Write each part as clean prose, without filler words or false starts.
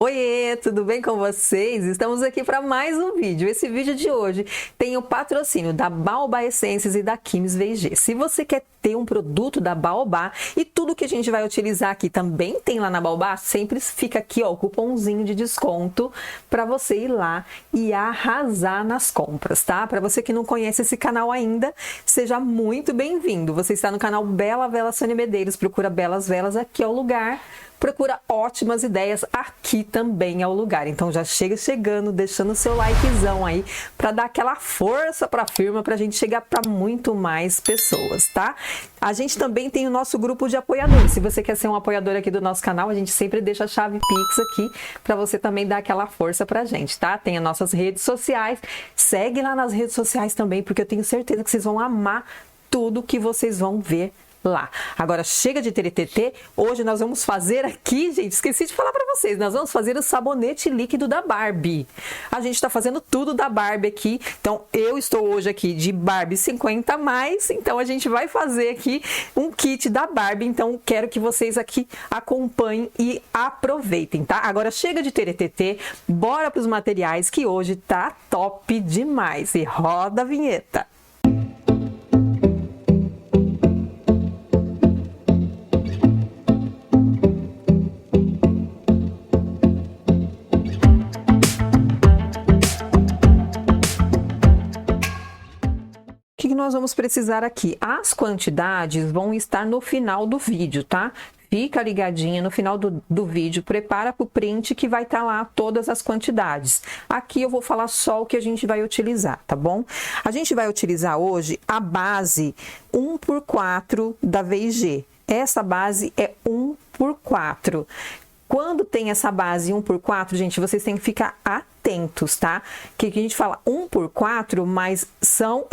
Oiê, tudo bem com vocês? Estamos aqui para mais um vídeo. Esse vídeo de hoje tem o patrocínio da Baobá Essências e da Kims VG. Se você quer ter um produto da Baobá e tudo que a gente vai utilizar aqui também tem lá na Baobá, sempre fica aqui ó, o cupomzinho de desconto para você ir lá e arrasar nas compras, tá? Para você que não conhece esse canal ainda, seja muito bem-vindo. Você está no canal Bela Vela Sônia Medeiros, procura Belas Velas, aqui é o lugar. Procura ótimas ideias, aqui também é o lugar. Então já chega chegando, deixando o seu likezão aí para dar aquela força para a firma, para a gente chegar para muito mais pessoas, tá? A gente também tem o nosso grupo de apoiadores. Se você quer ser um apoiador aqui do nosso canal, a gente sempre deixa a chave Pix aqui para você também dar aquela força pra gente, tá? Tem as nossas redes sociais, segue lá nas redes sociais também, porque eu tenho certeza que vocês vão amar tudo que vocês vão ver lá. Agora chega de TTT, hoje nós vamos fazer aqui, gente, esqueci de falar para vocês, nós vamos fazer o sabonete líquido da Barbie. A gente tá fazendo tudo da Barbie aqui, então eu estou hoje aqui de Barbie 50+, então a gente vai fazer aqui um kit da Barbie, então quero que vocês aqui acompanhem e aproveitem, tá? Agora chega de TTT, bora pros materiais que hoje tá top demais e roda a vinheta. O que nós vamos precisar aqui? As quantidades vão estar no final do vídeo, tá? Fica ligadinha no final do vídeo, prepara para o print que vai estar lá todas as quantidades. Aqui eu vou falar só o que a gente vai utilizar, tá bom? A gente vai utilizar hoje a base 1x4 da V&G. Essa base é 1x4. Quando tem essa base 1x4, gente, vocês têm que ficar atentos, tá? Que a gente fala 1x4, mas são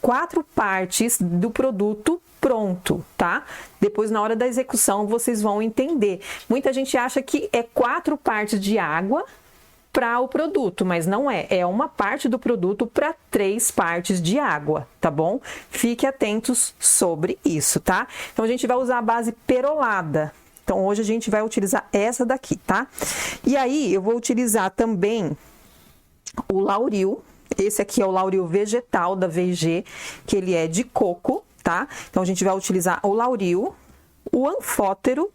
quatro partes do produto pronto, tá? Depois, na hora da execução, vocês vão entender. Muita gente acha que é 4 partes de água para o produto, mas não é. É uma parte do produto para 3 partes de água, tá bom? Fiquem atentos sobre isso, tá? Então, a gente vai usar a base perolada. Então, hoje a gente vai utilizar essa daqui, tá? E aí, eu vou utilizar também o Lauril. Esse aqui é o Lauril vegetal da V&G, que ele é de coco, tá? Então, a gente vai utilizar o Lauril, o anfótero.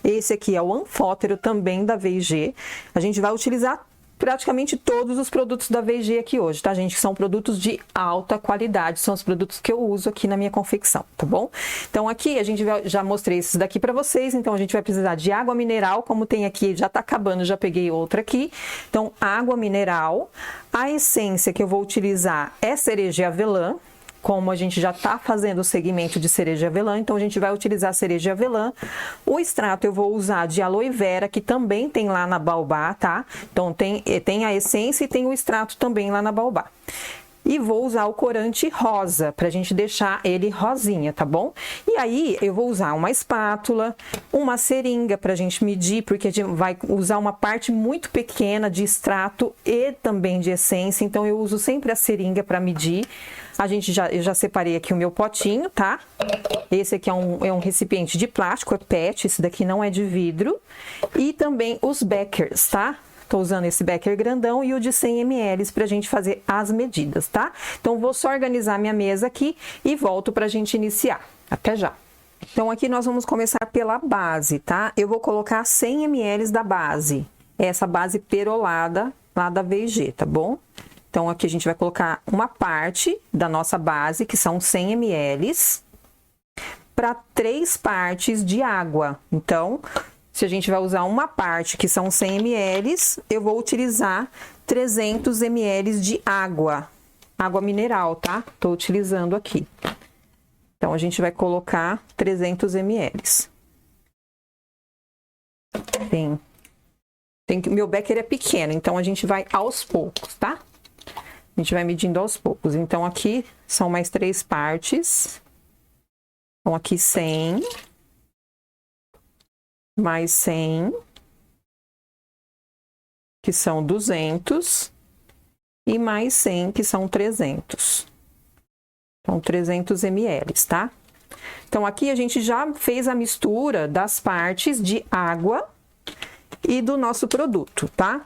Esse aqui é o anfótero também da V&G. A gente vai utilizar praticamente todos os produtos da V&G aqui hoje, tá, gente? São produtos de alta qualidade, são os produtos que eu uso aqui na minha confecção, tá bom? Então, aqui a gente já mostrei esses daqui para vocês, então a gente vai precisar de água mineral, como tem aqui, já tá acabando, já peguei outra aqui. Então, água mineral, a essência que eu vou utilizar é cereja e avelã. Como a gente já está fazendo o segmento de cereja e avelã, então a gente vai utilizar cereja e avelã. O extrato eu vou usar de aloe vera, que também tem lá na Baobá, tá? Então tem a essência e tem o extrato também lá na Baobá. E vou usar o corante rosa, pra gente deixar ele rosinha, tá bom? E aí, eu vou usar uma espátula, uma seringa pra gente medir, porque a gente vai usar uma parte muito pequena de extrato e também de essência, então eu uso sempre a seringa pra medir. Eu já separei aqui o meu potinho, tá? Esse aqui é um recipiente de plástico, é PET, esse daqui não é de vidro. E também os beckers, tá? Tô usando esse becker grandão e o de 100 ml pra gente fazer as medidas, tá? Então, vou só organizar minha mesa aqui e volto pra gente iniciar. Até já! Então, aqui nós vamos começar pela base, tá? Eu vou colocar 100 ml da base. Essa base perolada lá da V&G, tá bom? Então, aqui a gente vai colocar uma parte da nossa base, que são 100 ml, para 3 partes de água. Então, se a gente vai usar uma parte, que são 100 ml, eu vou utilizar 300 ml de água. Água mineral, tá? Tô utilizando aqui. Então, a gente vai colocar 300 ml. Meu becker é pequeno, então a gente vai aos poucos, tá? A gente vai medindo aos poucos. Então, aqui são mais 3 partes. Então, aqui 100. Mais 100. Que são 200. E mais 100, que são 300. Então, 300 ml, tá? Então, aqui a gente já fez a mistura das partes de água e do nosso produto, tá?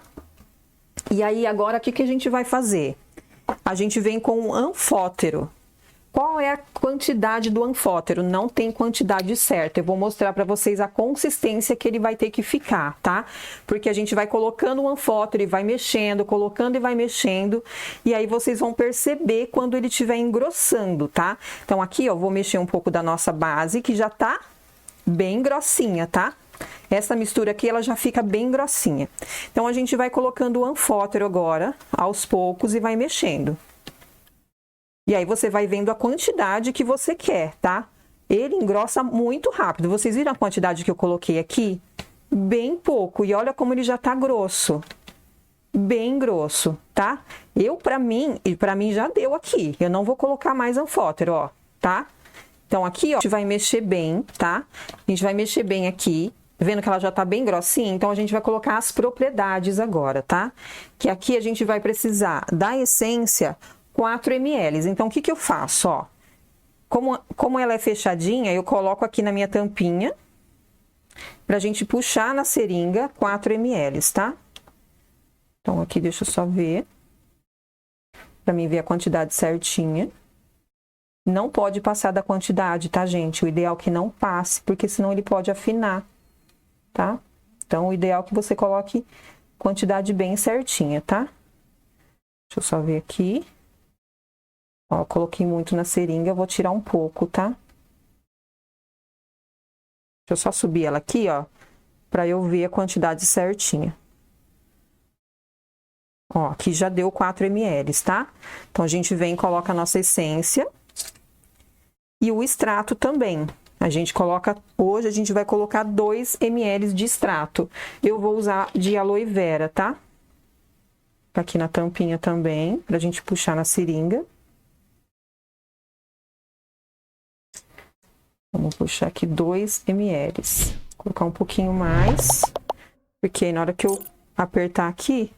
E aí, agora, o que a gente vai fazer? A gente vem com um anfótero. Qual é a quantidade do anfótero? Não tem quantidade certa. Eu vou mostrar para vocês a consistência que ele vai ter que ficar, tá? Porque a gente vai colocando o anfótero e vai mexendo, colocando e vai mexendo. E aí vocês vão perceber quando ele estiver engrossando, tá? Então aqui, ó, vou mexer um pouco da nossa base, que já tá bem grossinha, tá? Essa mistura aqui, ela já fica bem grossinha. Então a gente vai colocando o anfótero agora, aos poucos, e vai mexendo. E aí você vai vendo a quantidade que você quer, tá? Ele engrossa muito rápido. Vocês viram a quantidade que eu coloquei aqui? Bem pouco. E olha como ele já tá grosso. Bem grosso, tá? Pra mim já deu aqui. Eu não vou colocar mais anfótero, ó, tá? Então aqui, ó, a gente vai mexer bem, tá? A gente vai mexer bem aqui. Vendo que ela já tá bem grossinha, então a gente vai colocar as propriedades agora, tá? Que aqui a gente vai precisar da essência 4 ml. Então, o que eu faço, ó? Como ela é fechadinha, eu coloco aqui na minha tampinha pra gente puxar na seringa 4 ml, tá? Então, aqui deixa eu só ver. Pra mim ver a quantidade certinha. Não pode passar da quantidade, tá, gente? O ideal é que não passe, porque senão ele pode afinar, tá? Então, o ideal é que você coloque quantidade bem certinha, tá? Deixa eu só ver aqui. Ó, coloquei muito na seringa, eu vou tirar um pouco, tá? Deixa eu só subir ela aqui, ó, pra eu ver a quantidade certinha. Ó, aqui já deu 4 ml, tá? Então, a gente vem e coloca a nossa essência. E o extrato também. A gente coloca, hoje a gente vai colocar 2 ml de extrato. Eu vou usar de aloe vera, tá? Aqui na tampinha também, pra gente puxar na seringa. Vamos puxar aqui 2 ml. Vou colocar um pouquinho mais, porque aí na hora que eu apertar aqui,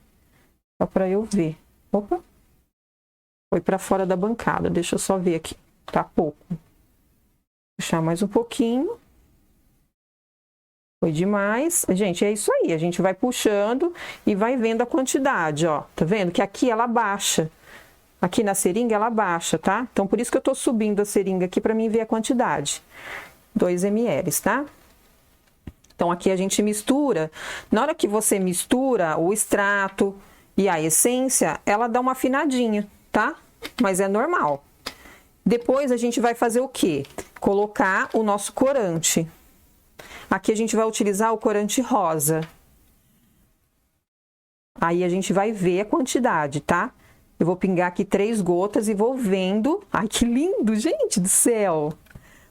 só pra eu ver. Opa! Foi pra fora da bancada, deixa eu só ver aqui. Tá pouco. Puxar mais um pouquinho. Foi demais. Gente, é isso aí. A gente vai puxando e vai vendo a quantidade, ó. Tá vendo? Que aqui ela baixa. Aqui na seringa ela baixa, tá? Então, por isso que eu tô subindo a seringa aqui pra mim ver a quantidade. 2 ml, tá? Então, aqui a gente mistura. Na hora que você mistura o extrato e a essência, ela dá uma afinadinha, tá? Mas é normal. Depois a gente vai fazer o quê? Colocar o nosso corante. Aqui a gente vai utilizar o corante rosa. Aí a gente vai ver a quantidade, tá? Eu vou pingar aqui 3 gotas e vou vendo. Ai, que lindo, gente do céu!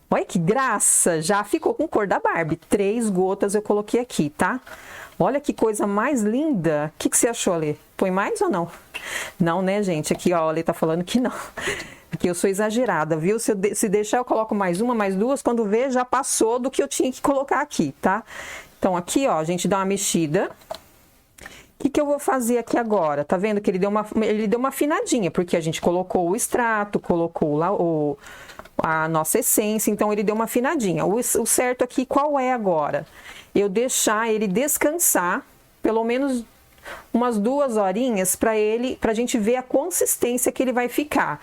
Olha que graça! Já ficou com cor da Barbie. 3 gotas eu coloquei aqui, tá? Olha que coisa mais linda. O que você achou, Alê? Põe mais ou não? Não, né, gente? Aqui, ó, a Alê tá falando que não. Porque eu sou exagerada, viu? Se deixar, eu coloco mais uma, mais duas. Quando vê, já passou do que eu tinha que colocar aqui, tá? Então, aqui, ó, a gente dá uma mexida. O que eu vou fazer aqui agora? Tá vendo que ele deu uma afinadinha, porque a gente colocou o extrato, colocou lá a nossa essência, então ele deu uma afinadinha. O certo aqui, qual é agora? Eu deixar ele descansar, pelo menos umas 2 horinhas, pra gente ver a consistência que ele vai ficar.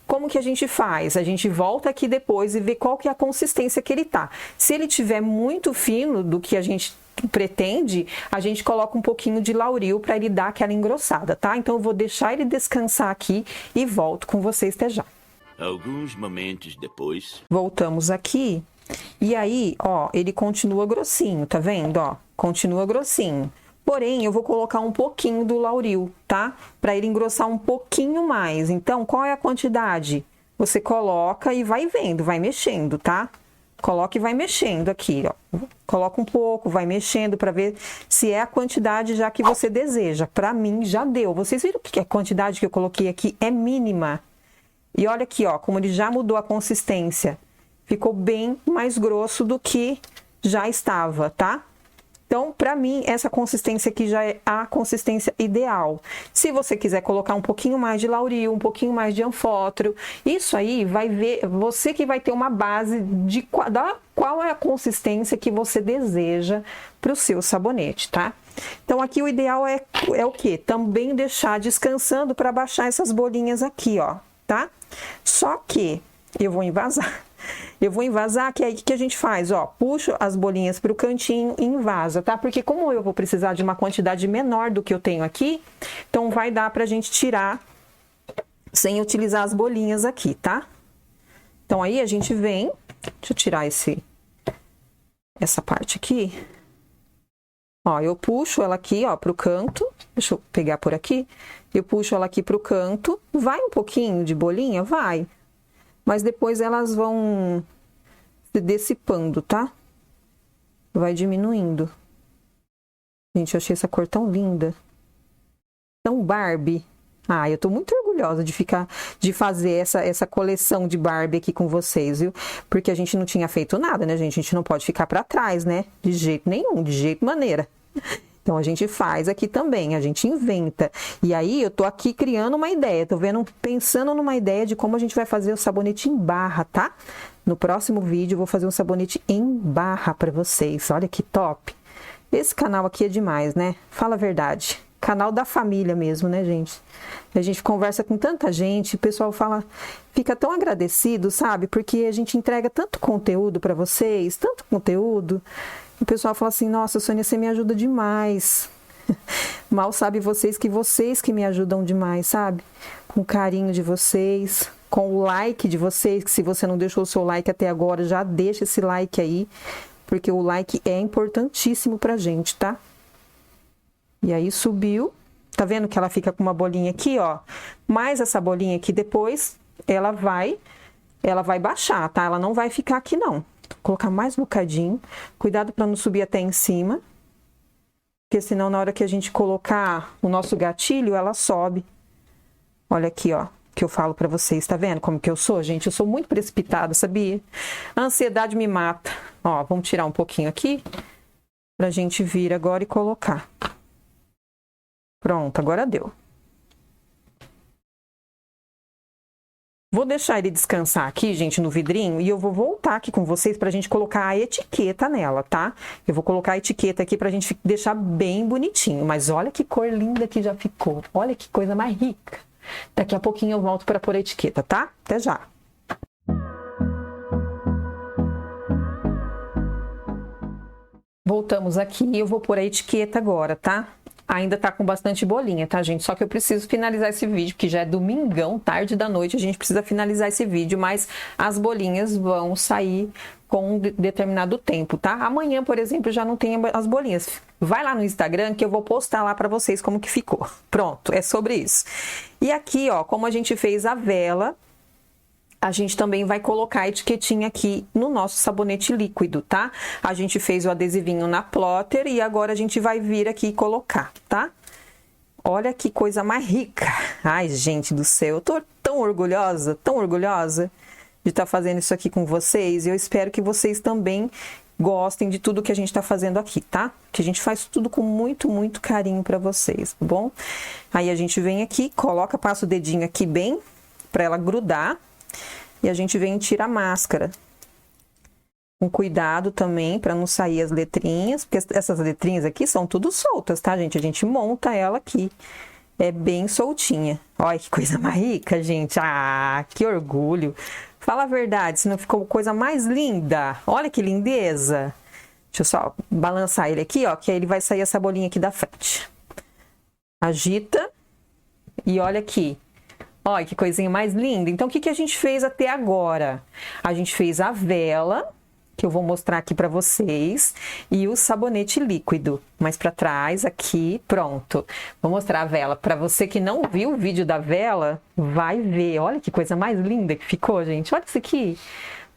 Como que a gente faz? A gente volta aqui depois e vê qual que é a consistência que ele tá. Se ele tiver muito fino do que a gente pretende, a gente coloca um pouquinho de lauril para ele dar aquela engrossada, tá? Então eu vou deixar ele descansar aqui e volto com vocês até já. Alguns momentos depois. Voltamos aqui e aí, ó, ele continua grossinho, tá vendo, ó? Continua grossinho. Porém, eu vou colocar um pouquinho do lauril, tá? Para ele engrossar um pouquinho mais. Então, qual é a quantidade? Você coloca e vai vendo, vai mexendo, tá? Coloca e vai mexendo aqui, ó. Coloca um pouco, vai mexendo para ver se é a quantidade já que você deseja. Para mim, já deu. Vocês viram que a quantidade que eu coloquei aqui é mínima. E olha aqui, ó, como ele já mudou a consistência. Ficou bem mais grosso do que já estava, tá? Então, para mim, essa consistência aqui já é a consistência ideal. Se você quiser colocar um pouquinho mais de lauril, um pouquinho mais de anfótero, isso aí vai ver, você que vai ter uma base de qual é a consistência que você deseja para o seu sabonete, tá? Então, aqui o ideal é o quê? Também deixar descansando para baixar essas bolinhas aqui, ó, tá? Só que eu vou envasar. Eu vou envasar, que aí o que a gente faz? Ó, puxo as bolinhas para o cantinho e envasa, tá? Porque como eu vou precisar de uma quantidade menor do que eu tenho aqui, então vai dar pra gente tirar sem utilizar as bolinhas aqui, tá? Então, aí a gente vem... Deixa eu tirar essa parte aqui. Ó, eu puxo ela aqui, ó, pro canto. Deixa eu pegar por aqui. Eu puxo ela aqui pro canto. Vai um pouquinho de bolinha? Vai. Mas depois elas vão se dissipando, tá? Vai diminuindo. Gente, eu achei essa cor tão linda. Tão Barbie. Ah, eu tô muito orgulhosa de fazer essa coleção de Barbie aqui com vocês, viu? Porque a gente não tinha feito nada, né, gente? A gente não pode ficar pra trás, né? De jeito nenhum, de jeito maneira. Então, a gente faz aqui também, a gente inventa. E aí, eu tô aqui criando uma ideia, pensando numa ideia de como a gente vai fazer o sabonete em barra, tá? No próximo vídeo, eu vou fazer um sabonete em barra pra vocês. Olha que top! Esse canal aqui é demais, né? Fala a verdade. Canal da família mesmo, né, gente? A gente conversa com tanta gente, o pessoal fica tão agradecido, sabe? Porque a gente entrega tanto conteúdo pra vocês, tanto conteúdo. O pessoal fala assim, nossa, Sônia, você me ajuda demais. Mal sabe vocês que me ajudam demais, sabe? Com o carinho de vocês, com o like de vocês, que se você não deixou o seu like até agora, já deixa esse like aí, porque o like é importantíssimo pra gente, tá? E aí subiu, tá vendo que ela fica com uma bolinha aqui, ó? Mas essa bolinha aqui depois, ela vai baixar, tá? Ela não vai ficar aqui não. Vou colocar mais um bocadinho. Cuidado para não subir até em cima. Porque senão na hora que a gente colocar o nosso gatilho, ela sobe. Olha aqui, ó, que eu falo para vocês, tá vendo como que eu sou, gente? Eu sou muito precipitada, sabia? A ansiedade me mata. Ó, vamos tirar um pouquinho aqui pra gente vir agora e colocar. Pronto, agora deu. Vou deixar ele descansar aqui, gente, no vidrinho, e eu vou voltar aqui com vocês pra gente colocar a etiqueta nela, tá? Eu vou colocar a etiqueta aqui pra gente deixar bem bonitinho, mas olha que cor linda que já ficou. Olha que coisa mais rica. Daqui a pouquinho eu volto pra pôr a etiqueta, tá? Até já. Voltamos aqui e eu vou pôr a etiqueta agora, tá? Ainda tá com bastante bolinha, tá, gente? Só que eu preciso finalizar esse vídeo, porque já é domingão, tarde da noite, a gente precisa finalizar esse vídeo, mas as bolinhas vão sair com um determinado tempo, tá? Amanhã, por exemplo, já não tem as bolinhas. Vai lá no Instagram que eu vou postar lá pra vocês como que ficou. Pronto, é sobre isso. E aqui, ó, como a gente fez a vela, a gente também vai colocar a etiquetinha aqui no nosso sabonete líquido, tá? A gente fez o adesivinho na plotter e agora a gente vai vir aqui e colocar, tá? Olha que coisa mais rica. Ai, gente do céu, eu tô tão orgulhosa de estar fazendo isso aqui com vocês. E eu espero que vocês também gostem de tudo que a gente tá fazendo aqui, tá? Que a gente faz tudo com muito, muito carinho pra vocês, tá bom? Aí a gente vem aqui, passa o dedinho aqui bem pra ela grudar. E a gente vem e tira a máscara. Com cuidado também, para não sair as letrinhas, porque essas letrinhas aqui são tudo soltas, tá, gente? A gente monta ela aqui. É bem soltinha. Olha que coisa mais rica, gente. Ah, que orgulho. Fala a verdade, se não ficou coisa mais linda. Olha que lindeza. Deixa eu só balançar ele aqui, ó, que aí ele vai sair essa bolinha aqui da frente. Agita. E olha aqui. Olha que coisinha mais linda. Então, o que a gente fez até agora? A gente fez a vela, que eu vou mostrar aqui pra vocês, e o sabonete líquido. Mais pra trás, aqui, pronto. Vou mostrar a vela. Pra você que não viu o vídeo da vela, vai ver. Olha que coisa mais linda que ficou, gente. Olha isso aqui.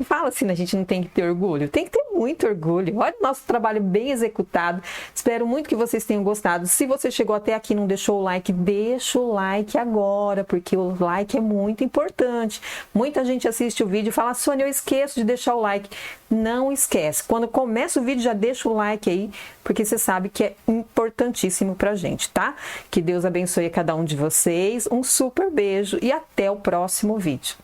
Fala assim, a gente não tem que ter orgulho. Tem que ter muito orgulho. Olha o nosso trabalho bem executado. Espero muito que vocês tenham gostado. Se você chegou até aqui e não deixou o like, deixa o like agora, porque o like é muito importante. Muita gente assiste o vídeo e fala, Sônia, eu esqueço de deixar o like. Não esquece. Quando começa o vídeo, já deixa o like aí, porque você sabe que é importantíssimo pra gente, tá? Que Deus abençoe a cada um de vocês. Um super beijo e até o próximo vídeo.